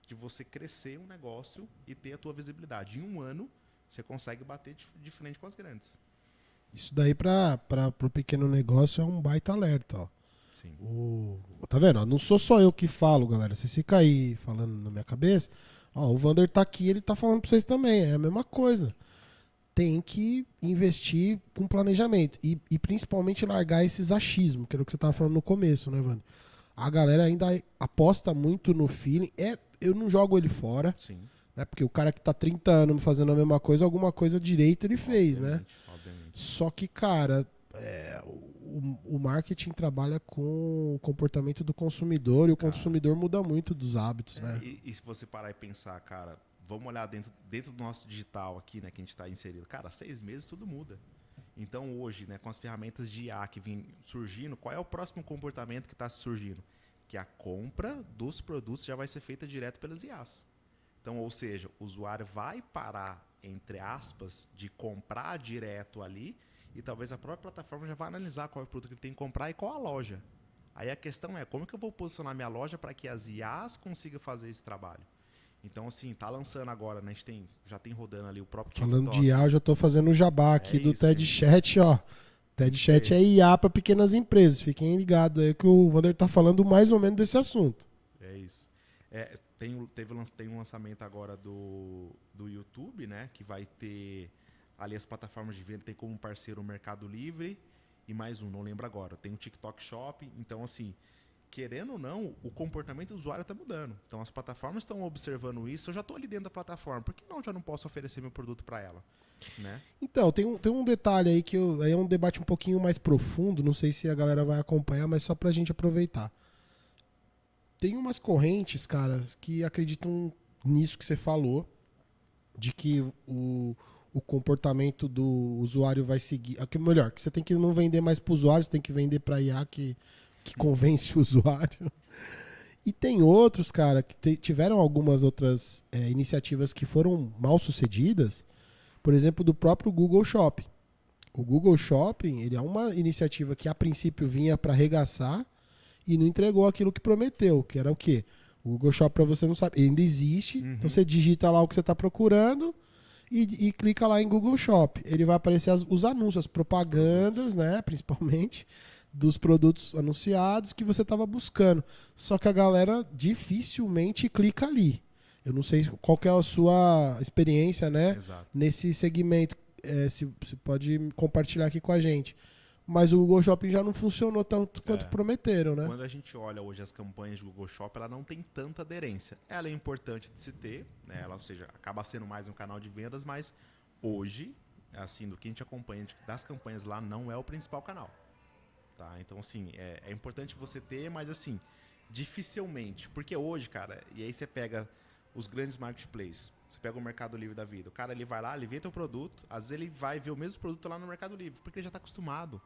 de você crescer um negócio e ter a tua visibilidade. Em 1 ano, você consegue bater de frente com as grandes. Isso daí para o pequeno negócio é um baita alerta, ó. Sim. Tá vendo? Não sou só eu que falo, galera. Vocês ficam aí falando na minha cabeça. Ó, o Vander tá aqui, ele tá falando pra vocês também. É a mesma coisa. Tem que investir com planejamento. E principalmente largar esses achismos, que era o que você tava falando no começo, né, Vander? A galera ainda aposta muito no feeling. Eu não jogo ele fora. Sim. Né? Porque o cara que tá 30 anos fazendo a mesma coisa, alguma coisa direito ele fez, né? Obviamente. Só que, cara, o marketing trabalha com o comportamento do consumidor e o consumidor muda muito dos hábitos, né? E se você parar e pensar, cara, vamos olhar dentro do nosso digital aqui, né, que a gente está inserido. Cara, 6 meses tudo muda. Então hoje, né, com as ferramentas de IA que vêm surgindo, qual é o próximo comportamento que está surgindo? Que a compra dos produtos já vai ser feita direto pelas IAs. Então, ou seja, o usuário vai parar, entre aspas, de comprar direto ali e talvez a própria plataforma já vai analisar qual é o produto que ele tem que comprar e qual a loja. Aí a questão é, como que eu vou posicionar minha loja para que as IAs consigam fazer esse trabalho? Então, assim, tá lançando agora, né? A gente já tem rodando ali o próprio TikTok. Falando de IA, eu já tô fazendo o jabá aqui do isso, TED Chat, ó. TED Chat é IA para pequenas empresas. Fiquem ligados aí que o Vander tá falando mais ou menos desse assunto. É isso. Tem um lançamento agora do YouTube, né? Que vai ter ali as plataformas de venda, tem como parceiro o Mercado Livre e mais um, não lembro agora. Tem o TikTok Shop. Então, assim, querendo ou não, o comportamento do usuário está mudando. Então, as plataformas estão observando isso. Eu já estou ali dentro da plataforma. Por que não já não posso oferecer meu produto para ela? Né? Então, tem um detalhe aí que aí é um debate um pouquinho mais profundo. Não sei se a galera vai acompanhar, mas só para a gente aproveitar. Tem umas correntes, cara, que acreditam nisso que você falou, de que o comportamento do usuário vai seguir. Melhor, que você tem que não vender mais para o usuário, você tem que vender para a IA que convence o usuário. E tem outros, cara, que tiveram algumas outras iniciativas que foram mal sucedidas, por exemplo, do próprio Google Shopping. O Google Shopping, ele é uma iniciativa que a princípio vinha para arregaçar e não entregou aquilo que prometeu, que era o quê? O Google Shopping, para você não sabe, ele ainda existe, então você digita lá o que você está procurando e clica lá em Google Shopping. Ele vai aparecer os anúncios, as propagandas, né, principalmente, dos produtos anunciados que você estava buscando. Só que a galera dificilmente clica ali. Eu não sei qual que é a sua experiência, né, nesse segmento. Se pode compartilhar aqui com a gente. Mas o Google Shopping já não funcionou tanto quanto prometeram, né? Quando a gente olha hoje as campanhas de Google Shopping, ela não tem tanta aderência. Ela é importante de se ter, né? Ela, ou seja, acaba sendo mais um canal de vendas, mas hoje, assim, do que a gente acompanha das campanhas lá, não é o principal canal. Tá? Então, assim, é importante você ter, mas assim, dificilmente. Porque hoje, cara, e aí você pega os grandes marketplaces. Você pega o Mercado Livre da vida. O cara ele vai lá, ele vê teu produto, às vezes ele vai ver o mesmo produto lá no Mercado Livre, porque ele já está acostumado.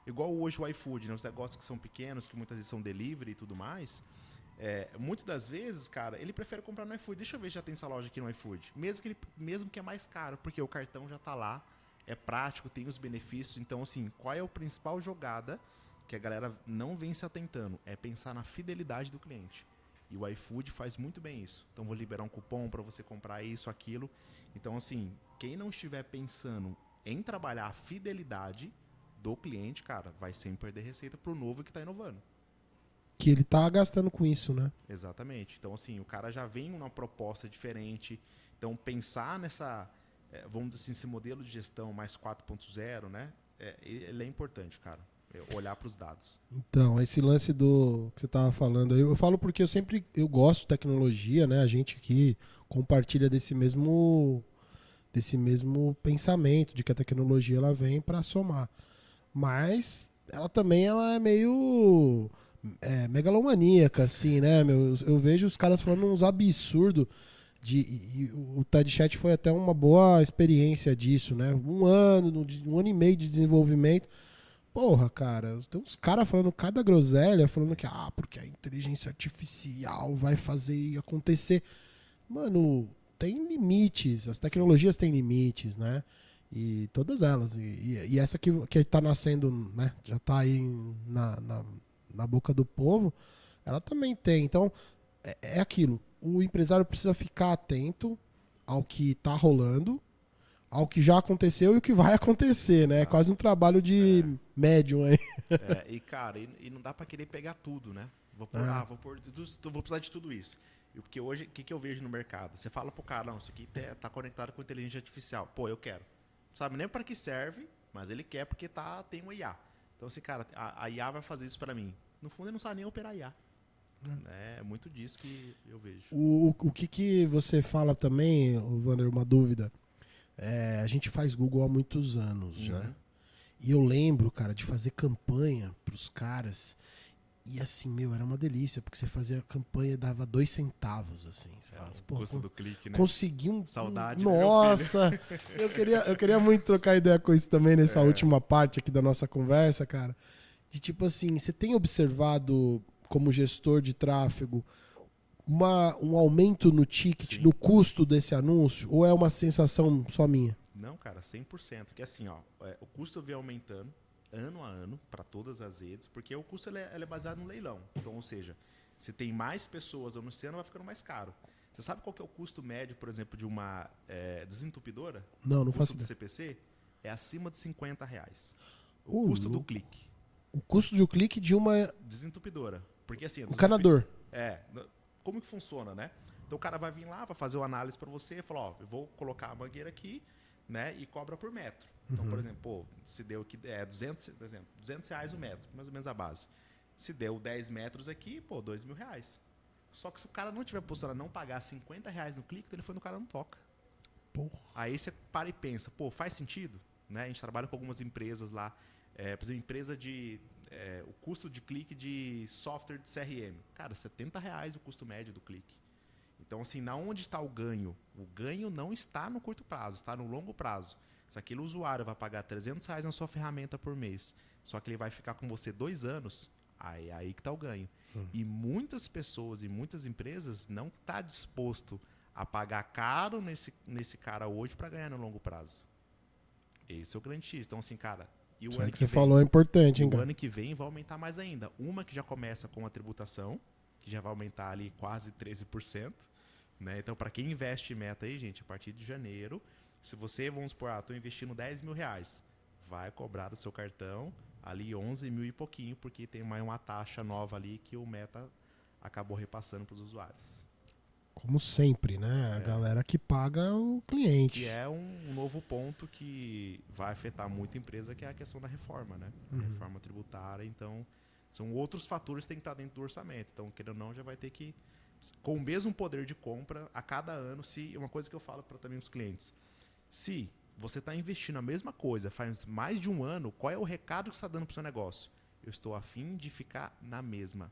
Igual hoje o iFood, né? Os negócios que são pequenos, que muitas vezes são delivery e tudo mais. Muitas das vezes, cara, ele prefere comprar no iFood. Deixa eu ver se já tem essa loja aqui no iFood. Mesmo que é mais caro, porque o cartão já está lá, é prático, tem os benefícios. Então, assim, qual é a principal jogada que a galera não vem se atentando? É pensar na fidelidade do cliente. E o iFood faz muito bem isso. Então, vou liberar um cupom para você comprar isso, aquilo. Então, assim, quem não estiver pensando em trabalhar a fidelidade do cliente, cara, vai sempre perder receita pro novo que está inovando. Que ele tá gastando com isso, né? Exatamente. Então, assim, o cara já vem numa proposta diferente. Então, pensar nessa, vamos dizer assim, esse modelo de gestão mais 4.0, né? Ele é importante, cara. Olhar para os dados. Então, esse lance do que você tava falando, eu falo porque eu gosto de tecnologia, né? A gente aqui compartilha desse mesmo pensamento de que a tecnologia ela vem para somar. Mas ela é meio megalomaníaca, assim, né? Eu vejo os caras falando uns absurdos. E o TED Chat foi até uma boa experiência disso, né? Um ano e meio de desenvolvimento. Porra, cara, tem uns caras falando cada groselha, falando que, porque a inteligência artificial vai fazer acontecer. Mano, tem limites, as tecnologias têm limites, né? E todas elas. E essa que tá nascendo, né? Já tá aí na boca do povo, ela também tem. Então, é aquilo. O empresário precisa ficar atento ao que tá rolando, ao que já aconteceu e o que vai acontecer, né? É quase um trabalho de médium aí. E cara, e não dá pra querer pegar tudo, né? Vou precisar de tudo isso. Porque hoje, o que eu vejo no mercado? Você fala pro cara, não, isso aqui tá conectado com inteligência artificial. Pô, eu quero. Não sabe nem para que serve, mas ele quer porque tem um IA. Então, assim, cara, a IA vai fazer isso para mim. No fundo, ele não sabe nem operar IA. É muito disso que eu vejo. O que você fala também, Wander, uma dúvida. A gente faz Google há muitos anos, né? E eu lembro, cara, de fazer campanha pros caras. E assim, era uma delícia, porque você fazia a campanha e dava 2 centavos, assim. O custo do clique, né? Consegui um... Saudade, Nossa! Né, meu filho? eu queria muito trocar ideia com isso também nessa última parte aqui da nossa conversa, cara. De tipo assim, você tem observado, como gestor de tráfego, um aumento no ticket, no custo desse anúncio? Ou é uma sensação só minha? Não, cara, 100%. Porque assim, o custo vem aumentando ano a ano para todas as redes, porque o custo ele é baseado no leilão. Então, ou seja, se tem mais pessoas anunciando, vai ficando mais caro. Você sabe qual que é o custo médio, por exemplo, de uma desentupidora? Não O faço custo do ideia. CPC é acima de R$50. O custo do clique. O custo de um clique de uma desentupidora. Porque assim, o canador. Como que funciona, né? Então o cara vai vir lá, vai fazer uma análise para você, falar, eu vou colocar a mangueira aqui, né, e cobra por metro. Então, por exemplo, se deu aqui R$200 o metro, mais ou menos a base. Se deu 10 metros aqui, R$2.000. Só que se o cara não tiver posicionado não pagar R$50 no clique, o telefone do cara não toca. Porra. Aí você para e pensa, faz sentido? Né? A gente trabalha com algumas empresas lá, por exemplo, empresa de o custo de clique de software de CRM. Cara, R$70 o custo médio do clique. Então, assim, na onde está o ganho? O ganho não está no curto prazo, está no longo prazo. Se aquele usuário vai pagar R$300 na sua ferramenta por mês, só que ele vai ficar com você 2 anos, aí que está o ganho. E muitas pessoas e muitas empresas não estão dispostas a pagar caro nesse cara hoje para ganhar no longo prazo. Esse é o grande X. Então, assim, cara... E o Isso ano que que você vem, falou é importante, hein, o cara? ano que vem vai aumentar mais ainda. Uma que já começa com a tributação, que já vai aumentar ali quase 13%. Né? Então, para quem investe em meta aí, gente, a partir de janeiro, se você, vamos supor, estou investindo R$10.000, vai cobrar do seu cartão ali 11 mil e pouquinho, porque tem mais uma taxa nova ali que o meta acabou repassando para os usuários. Como sempre, né? A galera que paga o cliente. Que é um novo ponto que vai afetar muito a empresa, que é a questão da reforma, né? A reforma tributária, então, são outros fatores que tem que estar dentro do orçamento. Então, querendo ou não, já vai ter que, com o mesmo poder de compra, a cada ano, uma coisa que eu falo também para os clientes, se você está investindo a mesma coisa faz mais de um ano, qual é o recado que você está dando para o seu negócio? Eu estou a fim de ficar na mesma,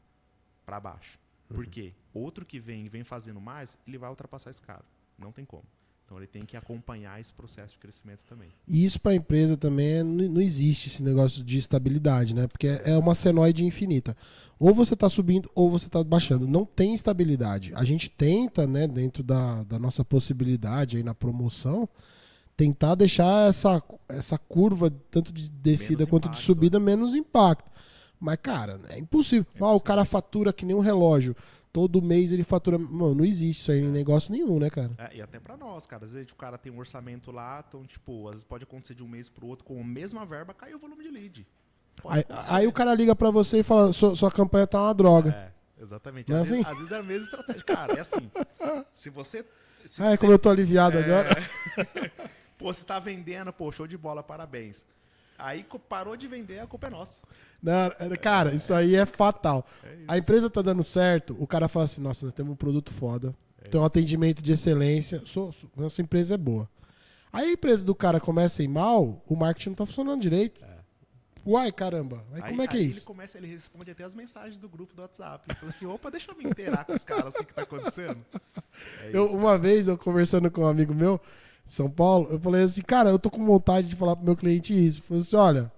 para baixo. Por quê? Outro que vem fazendo mais, ele vai ultrapassar esse cara. Não tem como. Então ele tem que acompanhar esse processo de crescimento também. E isso para a empresa também não existe esse negócio de estabilidade, né? Porque é uma senoide infinita. Ou você está subindo ou você está baixando. Não tem estabilidade. A gente tenta, né, dentro da nossa possibilidade aí na promoção, tentar deixar essa curva, tanto de descida Menos quanto de impacto, subida, menos impacto. Mas, cara, é impossível. O cara fatura que nem um relógio. Todo mês ele fatura. Mano, não existe isso aí em negócio nenhum, né, cara? E até pra nós, cara. Às vezes o cara tem um orçamento lá, então, tipo, às vezes pode acontecer de um mês pro outro, com a mesma verba, cai o volume de lead. Aí o cara liga pra você e fala: sua campanha tá uma droga. Exatamente. Não é Às, vezes, assim? às vezes é a mesma estratégia. Cara, é assim. Se você. Como eu tô aliviado agora. Pô, você tá vendendo, pô, show de bola, parabéns. Aí parou de vender, a culpa é nossa. Não, cara, isso aí é fatal. A empresa tá dando certo, o cara fala assim: nossa, nós temos um produto foda, tem um atendimento de excelência, nossa empresa é boa. Aí a empresa do cara começa a ir mal, o marketing não tá funcionando direito. Uai, caramba, aí como é que é isso? Ele responde até as mensagens do grupo do WhatsApp. Ele fala assim: opa, deixa eu me inteirar com os caras, o que tá acontecendo? Uma vez, eu conversando com um amigo meu de São Paulo, eu falei assim: cara, eu tô com vontade de falar pro meu cliente isso. Eu falei assim: olha,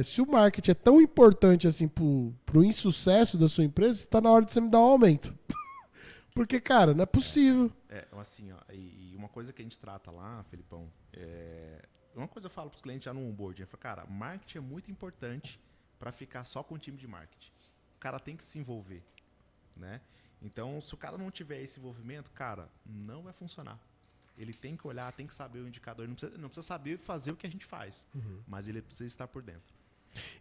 se o marketing é tão importante assim pro insucesso da sua empresa, tá na hora de você me dar um aumento. Porque, cara, não é possível. Assim, ó, e uma coisa que a gente trata lá, Felipão, uma coisa eu falo pros clientes já no onboarding, eu falo, cara, marketing é muito importante para ficar só com o time de marketing. O cara tem que se envolver, né? Então, se o cara não tiver esse envolvimento, cara, não vai funcionar. Ele tem que olhar, tem que saber o indicador, não precisa saber fazer o que a gente faz, mas ele precisa estar por dentro.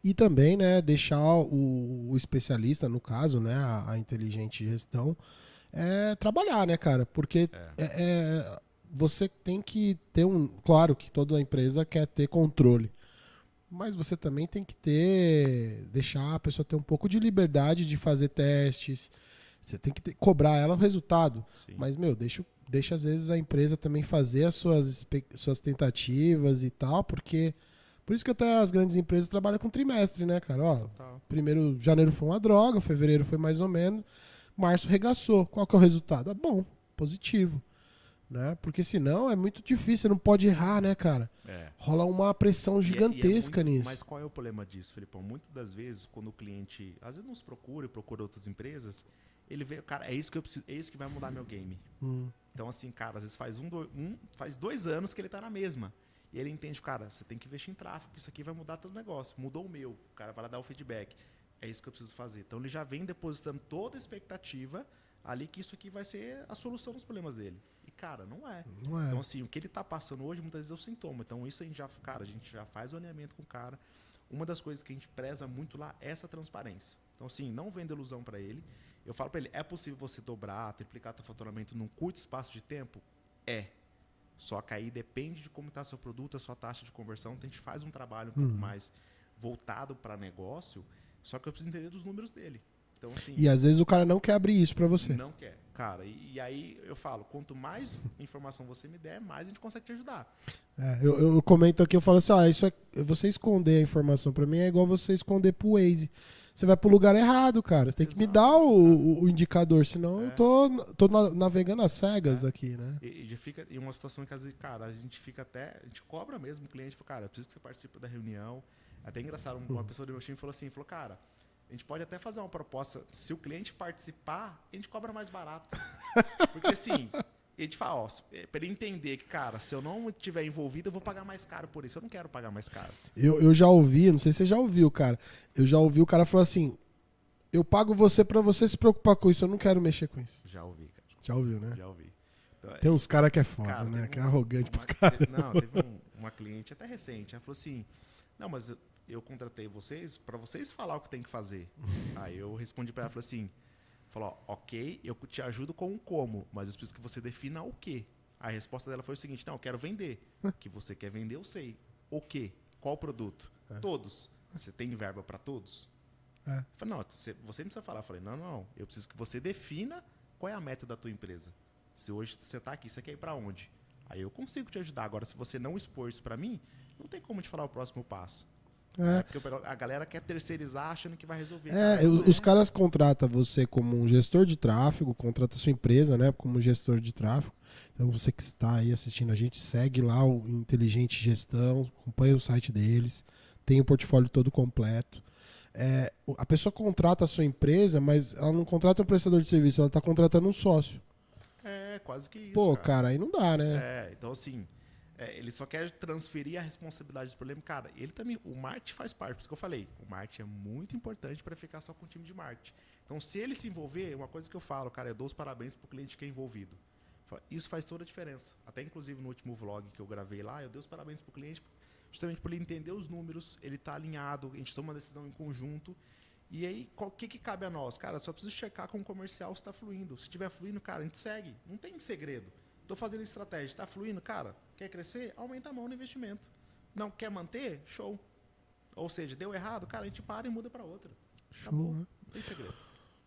E também, né, deixar o especialista, no caso, né, a inteligente gestão, trabalhar, né, cara? Porque você tem que ter Claro que toda empresa quer ter controle, mas você também tem que deixar a pessoa ter um pouco de liberdade de fazer testes. Você tem que cobrar ela o resultado. Sim. Mas, meu, deixa às vezes a empresa também fazer as suas tentativas e tal, porque... Por isso que até as grandes empresas trabalham com trimestre, né, cara? Ó, primeiro, janeiro foi uma droga, fevereiro foi mais ou menos, março regaçou. Qual que é o resultado? Bom, positivo. Né? Porque senão é muito difícil, você não pode errar, né, cara? Rola uma pressão gigantesca nisso. Mas qual é o problema disso, Felipão? Muitas das vezes, quando o cliente, às vezes nos procura e procura outras empresas, ele vê, cara, é isso que eu preciso, é isso que vai mudar meu game. Então, assim, cara, às vezes faz 2 anos que ele tá na mesma. E ele entende, cara, você tem que investir em tráfego, isso aqui vai mudar todo o negócio. Mudou o meu, o cara vai lá dar o feedback. É isso que eu preciso fazer. Então ele já vem depositando toda a expectativa ali que isso aqui vai ser a solução dos problemas dele. E, cara, não é. Então, assim, o que ele está passando hoje, muitas vezes é o sintoma. Então, isso a gente já faz o alinhamento com o cara. Uma das coisas que a gente preza muito lá é essa transparência. Então, assim, não vendo ilusão para ele. Eu falo para ele, é possível você dobrar, triplicar seu faturamento num curto espaço de tempo? Só que aí depende de como está seu produto, a sua taxa de conversão. Então a gente faz um trabalho um pouco mais voltado para negócio, só que eu preciso entender dos números dele. Então, assim, e às vezes o cara não quer abrir isso para você. Não quer. Cara, e aí eu falo, quanto mais informação você me der, mais a gente consegue te ajudar. Eu comento aqui, eu falo assim, você esconder a informação para mim é igual você esconder pro Waze. Você vai pro lugar errado, cara. Você tem que me dar o indicador, senão eu tô navegando às cegas aqui, né? E já fica em uma situação que, às vezes, cara, a gente cobra mesmo o cliente, fala, cara, eu preciso que você participe da reunião. Até engraçado, uma pessoa do meu time falou, cara, a gente pode até fazer uma proposta, se o cliente participar, a gente cobra mais barato. Porque assim, a gente fala, para ele entender que, cara, se eu não estiver envolvido, eu vou pagar mais caro por isso. Eu não quero pagar mais caro. Eu já ouvi, não sei se você já ouviu, cara. Eu já ouvi o cara falar assim, eu pago você para você se preocupar com isso, eu não quero mexer com isso. Já ouvi, cara. Já ouviu, né? Já ouvi. Então, tem uns caras que é foda, cara, né? Que é arrogante pra caralho. Teve uma cliente até recente, ela falou assim, não, mas eu contratei vocês para vocês falar o que tem que fazer. Aí eu respondi para ela, falei assim, ok, eu te ajudo com o como, mas eu preciso que você defina o quê. A resposta dela foi o seguinte, não, eu quero vender. O que você quer vender, eu sei. O quê? Qual produto? Todos. Você tem verba para todos? Eu falei, não, você não precisa falar. Eu falei, não, eu preciso que você defina qual é a meta da tua empresa. Se hoje você está aqui, você quer ir para onde? Aí eu consigo te ajudar. Agora, se você não expor isso para mim, não tem como te falar o próximo passo. Porque a galera quer terceirizar achando que vai resolver. Os caras contratam você como um gestor de tráfego, contrata a sua empresa, né, como gestor de tráfego. Então você que está aí assistindo a gente, segue lá o Inteligente Gestão, acompanha o site deles, tem o portfólio todo completo. A pessoa contrata a sua empresa, mas ela não contrata um prestador de serviço, ela está contratando um sócio. Quase que isso. Pô, cara, aí não dá, né? Então assim, ele só quer transferir a responsabilidade do problema. Cara, ele também, o marketing faz parte, por isso que eu falei, o marketing é muito importante para ficar só com o time de marketing. Então, se ele se envolver, uma coisa que eu falo, cara, eu dou os parabéns pro cliente que é envolvido. Isso faz toda a diferença. Até inclusive no último vlog que eu gravei lá, eu dei os parabéns pro cliente, justamente por ele entender os números, ele tá alinhado, a gente toma uma decisão em conjunto. E aí, o que cabe a nós? Cara, só preciso checar com o comercial se está fluindo. Se estiver fluindo, cara, a gente segue. Não tem segredo. Estou fazendo estratégia, está fluindo, cara, quer crescer? Aumenta a mão no investimento. Não quer manter? Show. Ou seja, deu errado, cara, a gente para e muda para outra. Show, acabou. né? Não tem segredo.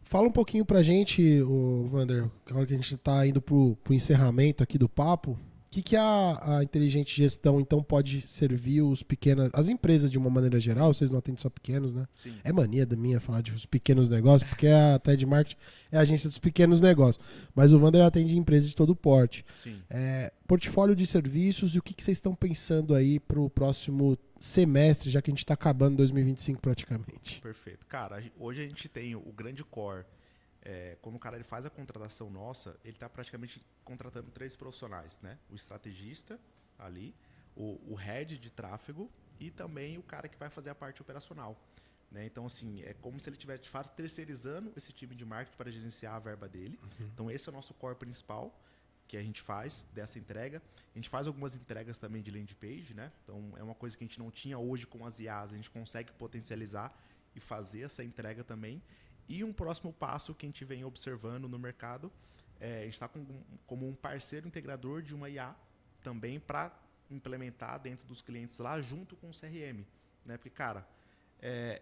Fala um pouquinho pra gente, Wander, agora que a gente tá indo pro encerramento aqui do papo, o que a Inteligente Gestão, então, pode servir as empresas de uma maneira geral? Vocês não atendem só pequenos, né? Sim. É mania da minha falar de os pequenos negócios, porque a TED Market é a agência dos pequenos negócios. Mas o Wander atende empresas de todo porte. Sim. Portfólio de serviços, e o que vocês estão pensando aí pro próximo semestre, já que a gente está acabando 2025 praticamente? Perfeito. Cara, hoje a gente tem o grande core. Quando o cara ele faz a contratação nossa, ele está praticamente contratando 3 profissionais, né? O estrategista ali, o head de tráfego e também o cara que vai fazer a parte operacional, né? Então, assim, é como se ele estivesse, de fato, terceirizando esse time de marketing para gerenciar a verba dele. Então, esse é o nosso core principal que a gente faz dessa entrega. A gente faz algumas entregas também de landing page, né? Então, é uma coisa que a gente não tinha hoje com as IAs, a gente consegue potencializar e fazer essa entrega também. E um próximo passo que a gente vem observando no mercado, a gente está como um parceiro integrador de uma IA também para implementar dentro dos clientes lá junto com o CRM. Né? Porque, cara,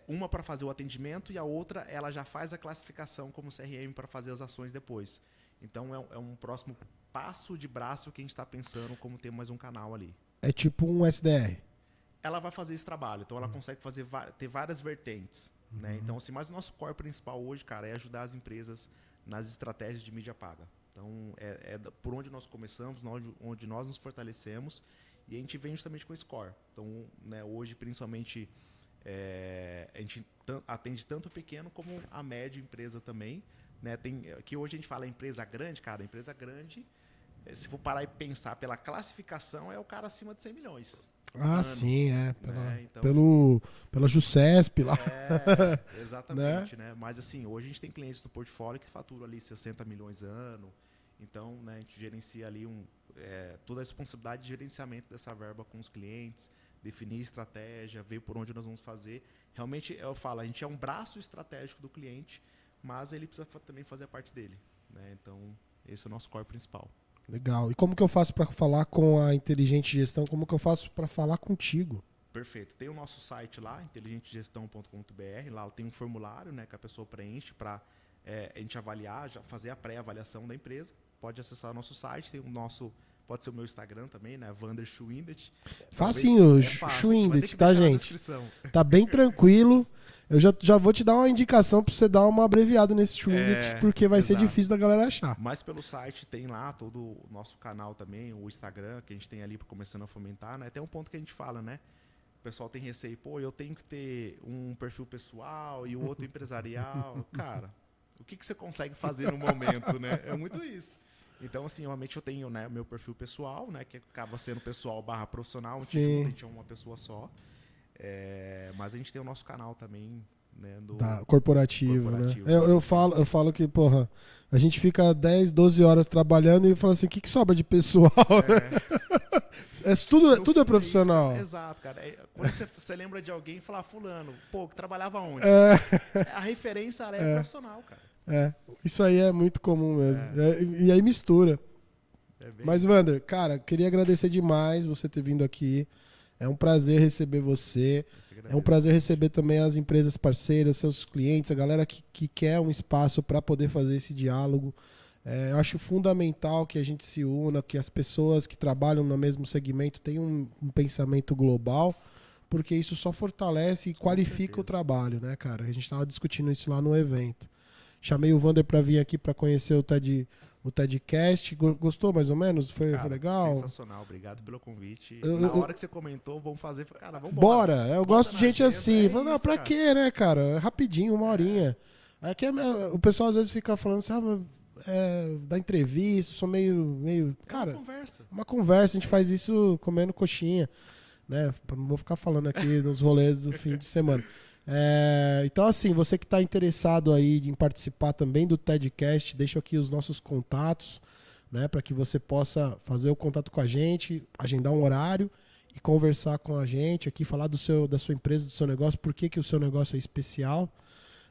uma para fazer o atendimento e a outra ela já faz a classificação como CRM para fazer as ações depois. Então é um próximo passo de braço que a gente está pensando como ter mais um canal ali. É tipo um SDR. Ela vai fazer esse trabalho, então ela consegue ter várias vertentes. Né? Então, assim, mas o nosso core principal hoje, cara, é ajudar as empresas nas estratégias de mídia paga. Então, por onde nós começamos, onde nós nos fortalecemos, e a gente vem justamente com esse core. Então, né, hoje, principalmente, a gente atende tanto o pequeno como a média empresa também. Né? Que hoje a gente fala empresa grande, cara, empresa grande, se for parar e pensar pela classificação, é o cara acima de 100 milhões. Sim, Então, pela Jusesp lá. Exatamente, né? Mas assim, hoje a gente tem clientes no portfólio que faturam ali 60 milhões ano. Então, né, a gente gerencia ali toda a responsabilidade de gerenciamento dessa verba com os clientes, definir estratégia, ver por onde nós vamos fazer. Realmente, eu falo, a gente é um braço estratégico do cliente, mas ele precisa também fazer a parte dele. Né? Então, esse é o nosso core principal. Legal. E como que eu faço para falar com a Inteligente Gestão? Como que eu faço para falar contigo? Perfeito. Tem o nosso site lá, inteligentegestão.com.br. Lá tem um formulário, né, que a pessoa preenche para a gente avaliar, já fazer a pré-avaliação da empresa. Pode acessar o nosso site. Tem pode ser o meu Instagram também, né? Wander Schwindet. Facinho, Schwindet, tá, gente? Tá bem tranquilo. Eu já vou te dar uma indicação para você dar uma abreviada nesse Schwindet, porque vai ser difícil da galera achar. Mas pelo site tem lá todo o nosso canal também, o Instagram, que a gente tem ali começando a fomentar, né? Tem um ponto que a gente fala, né? O pessoal tem receio, pô, eu tenho que ter um perfil pessoal e o outro empresarial. Cara, o que você consegue fazer no momento, né? É muito isso. Então, assim, realmente eu tenho, né, o meu perfil pessoal, né? Que acaba sendo pessoal / profissional, a gente é uma pessoa só. Mas a gente tem o nosso canal também, né, corporativo, né? Eu falo que, porra, a gente fica 10, 12 horas trabalhando e fala assim, o que sobra de pessoal? Tudo é profissional. Exato, cara. Quando você lembra de alguém e fala, fulano, pô, que trabalhava onde? A referência ela é profissional, cara. Isso aí é muito comum mesmo. E aí mistura. Mas, Wander, cara, queria agradecer demais você ter vindo aqui. É um prazer receber você. É um prazer receber também as empresas parceiras, seus clientes, a galera que quer um espaço para poder fazer esse diálogo. Eu acho fundamental que a gente se una, que as pessoas que trabalham no mesmo segmento tenham um pensamento global, porque isso só fortalece e qualifica o certeza. trabalho, né, cara? A gente estava discutindo isso lá no evento. Chamei o Vander para vir aqui para conhecer o TEDcast. Gostou mais ou menos? Foi Cara, legal? sensacional. Obrigado pelo convite. Eu- Na hora que você comentou, vamos fazer. Cara, vamos Bora! Eu Bota gosto de na gente agenda, assim. é Fala, não, isso, pra cara. quê, né, cara? É rapidinho, uma horinha. Aqui o pessoal às vezes fica falando assim, da entrevista, eu sou meio. É Cara, uma conversa. uma conversa, a gente faz isso comendo coxinha, né? Não vou ficar falando aqui nos rolês do fim de semana. Então, assim, você que está interessado aí em participar também do TEDcast, deixa aqui os nossos contatos, né? Para que você possa fazer o contato com a gente, agendar um horário e conversar com a gente aqui, falar da sua empresa, do seu negócio, por que o seu negócio é especial.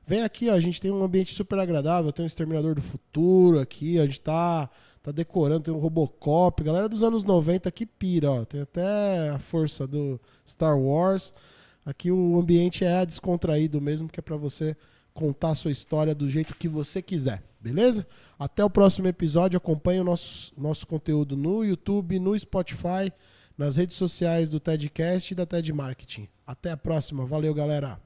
Vem aqui, ó, a gente tem um ambiente super agradável, tem um Exterminador do Futuro aqui, a gente tá decorando, tem um Robocop, galera dos anos 90 aqui pira, ó, tem até a força do Star Wars. Aqui o ambiente é descontraído mesmo, que é pra você contar a sua história do jeito que você quiser, beleza? Até o próximo episódio, acompanhe o nosso conteúdo no YouTube, no Spotify, nas redes sociais do TEDcast e da TED Marketing. Até a próxima, valeu galera!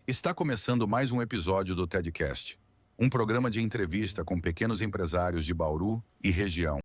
Está começando mais um episódio do TEDcast, um programa de entrevista com pequenos empresários de Bauru e região.